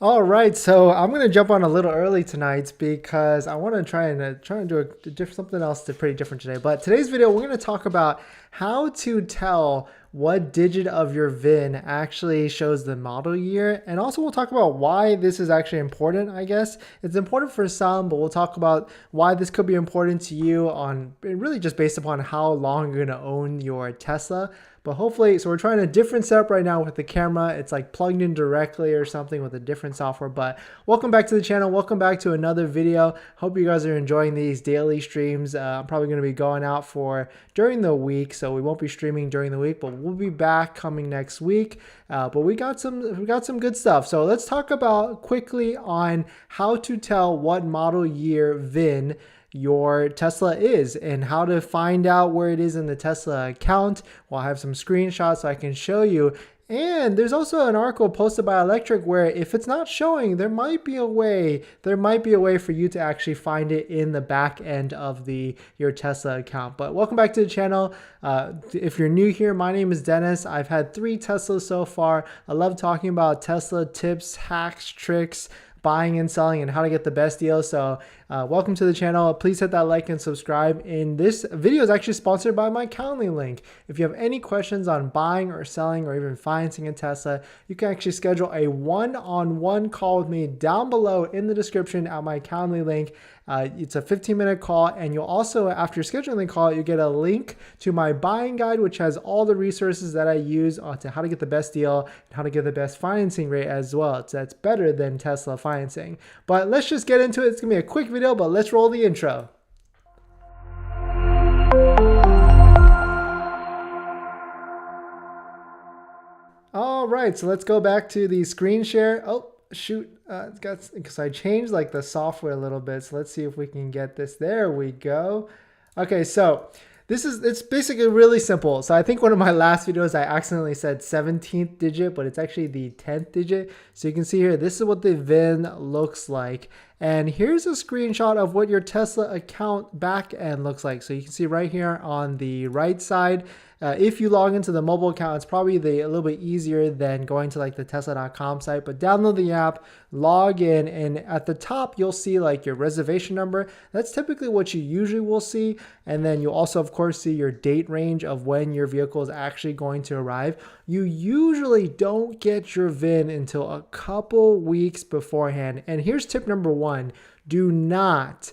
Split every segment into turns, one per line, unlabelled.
All right, so I'm gonna jump on a little early tonight because I want to try and do something else pretty different today. But today's video, we're gonna talk about how to tell what digit of your VIN actually shows the model year, and also we'll talk about why this is actually important. I guess it's important for some, but we'll talk about why this could be important to you on really just based upon how long you're gonna own your Tesla. But hopefully, so we're trying a different setup right now with the camera. It's like plugged in directly or something with a different software. But welcome back to the channel. Welcome back to another video. Hope you guys are enjoying these daily streams. I'm probably going to be going out for during the week, so we won't be streaming during the week, but we'll be back coming next week. But we got some good stuff. So let's talk about quickly on how to tell what model year VIN your Tesla is and how to find out where it is in the Tesla account. Well, I have some screenshots so I can show you. And there's also an article posted by Electric where if it's not showing, there might be a way for you to actually find it in the back end of your Tesla account. But welcome back to the channel. If you're new here, my name is Dennis. I've had 3 Teslas so far. I love talking about Tesla tips, hacks, tricks, buying and selling, and how to get the best deal. So welcome to the channel. Please hit that like and subscribe. And this video is actually sponsored by my Calendly link. If you have any questions on buying or selling or even financing a Tesla, you can actually schedule a one-on-one call with me down below in the description at my Calendly link. It's a 15-minute call, and you'll also, after scheduling the call, you get a link to my buying guide, which has all the resources that I use to how to get the best deal and how to get the best financing rate as well. That's better than Tesla financing. But let's just get into it. It's gonna be a quick video, but let's roll the intro. All right, so let's go back to the screen share. Oh, shoot, because I changed like the software a little bit. So let's see if we can get this. There we go. Okay, so it's basically really simple. So I think one of my last videos, I accidentally said 17th digit, but it's actually the 10th digit. So you can see here, this is what the VIN looks like. And here's a screenshot of what your Tesla account back end looks like. So you can see right here on the right side, if you log into the mobile account, it's probably a little bit easier than going to like the Tesla.com site, but download the app, log in, and at the top, you'll see like your reservation number. That's typically what you usually will see. And then you'll also, of course, see your date range of when your vehicle is actually going to arrive. You usually don't get your VIN until a couple weeks beforehand. And here's tip number 1. Do not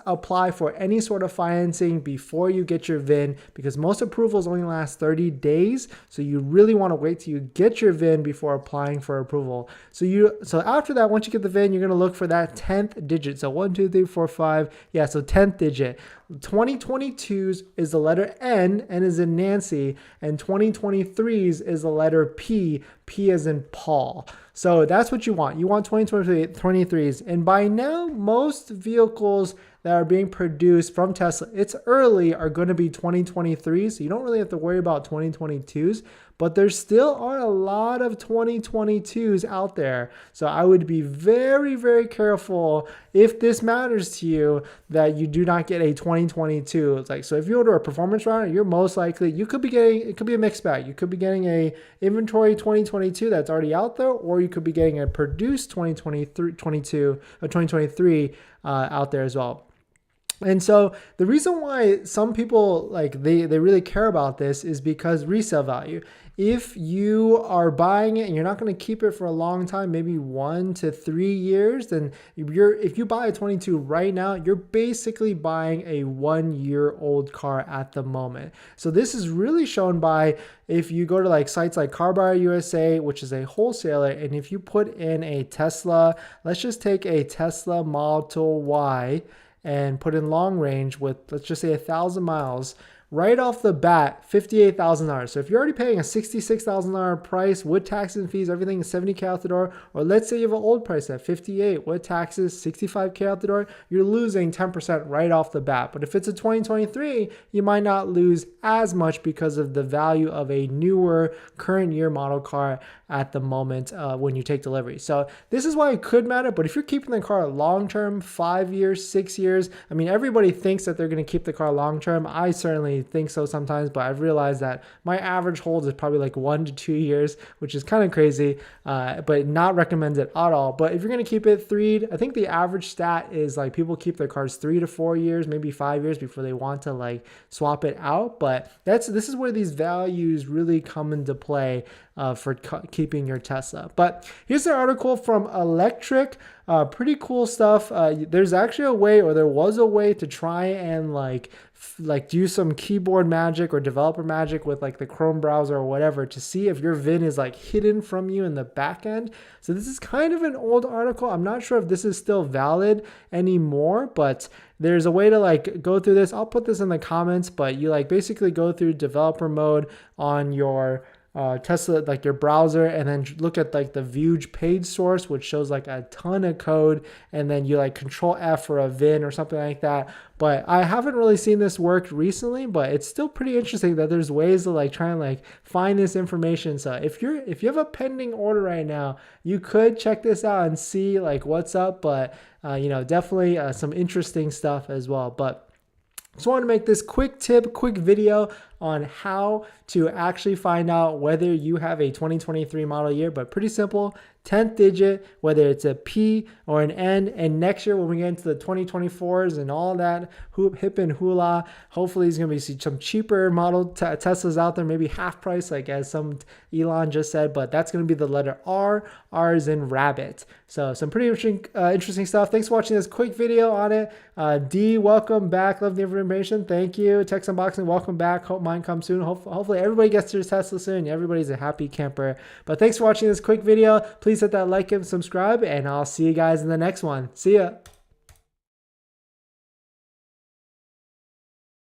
apply for any sort of financing before you get your VIN, because most approvals only last 30 days. So you really want to wait till you get your VIN before applying for approval. So after that, once you get the VIN, you're going to look for that 10th digit. So 1, 2, 3, 4, 5. Yeah, so 10th digit. 2022's is the letter N is in Nancy, and 2023's is the letter P as in Paul. So that's what you want. You want 2023's. And by now, most vehicles that are being produced from Tesla, it's early, are going to be 2023. So you don't really have to worry about 2022's, but there still are a lot of 2022's out there. So I would be very, very careful if this matters to you that you do not get a 2022. It's like, so if you order a performance round, you're most likely, it could be a mixed bag. You could be getting a inventory 2022 that's already out there, or you could be getting a produced 2023 out there as well. And so the reason why some people they really care about this is because resale value. If you are buying it and you're not going to keep it for a long time, maybe 1 to 3 years, then if you buy a 22 right now, you're basically buying a 1-year-old car at the moment. So this is really shown by if you go to like sites like Car Buyer USA, which is a wholesaler, and if you put in a Tesla, let's just take a Tesla Model Y and put in long range with, let's just say 1,000 miles, right off the bat, $58,000. So if you're already paying a $66,000 price with taxes and fees, everything is $70K out the door, or let's say you have an old price at $58,000 with taxes, $65K out the door, you're losing 10% right off the bat. But if it's a 2023, you might not lose as much because of the value of a newer current year model car at the moment when you take delivery. So this is why it could matter. But if you're keeping the car long-term, 5 years, 6 years, I mean, everybody thinks that they're going to keep the car long-term. I certainly definitely think so sometimes, but I've realized that my average hold is probably like 1 to 2 years, which is kind of crazy, but not recommended at all. But if you're going to keep it 3, I think the average stat is like people keep their cars 3 to 4 years, maybe 5 years before they want to like swap it out. But this is where these values really come into play for keeping your Tesla. But here's an article from Electric. Pretty cool stuff. There's actually a way, or there was a way, to try and like do some keyboard magic or developer magic with like the Chrome browser or whatever to see if your VIN is like hidden from you in the back end. So this is kind of an old article. I'm not sure if this is still valid anymore, but there's a way to like go through this. I'll put this in the comments, but you like basically go through developer mode on your Tesla, like your browser, and then look at like the viewed page source, which shows like a ton of code, and then you like Control F for a VIN or something like that. But I haven't really seen this work recently, but it's still pretty interesting that there's ways to like try and like find this information. So if you have a pending order right now, you could check this out and see like what's up. But you know, definitely some interesting stuff as well. But just want to make this quick video on how to actually find out whether you have a 2023 model year, but pretty simple. 10th digit, whether it's a P or an N. And next year when we get into the 2024s and all that hip and hula, hopefully there's going to be some cheaper model Teslas out there, maybe half price, like as some Elon just said, but that's going to be the letter R. R is in rabbit. So some pretty interesting stuff. Thanks for watching this quick video on it. D, welcome back. Love the information. Thank you. Text Unboxing, welcome back. Hope mine comes soon. Hopefully everybody gets their Tesla soon. Everybody's a happy camper. But thanks for watching this quick video. Please hit that like and subscribe, and I'll see you guys in the next one. See ya.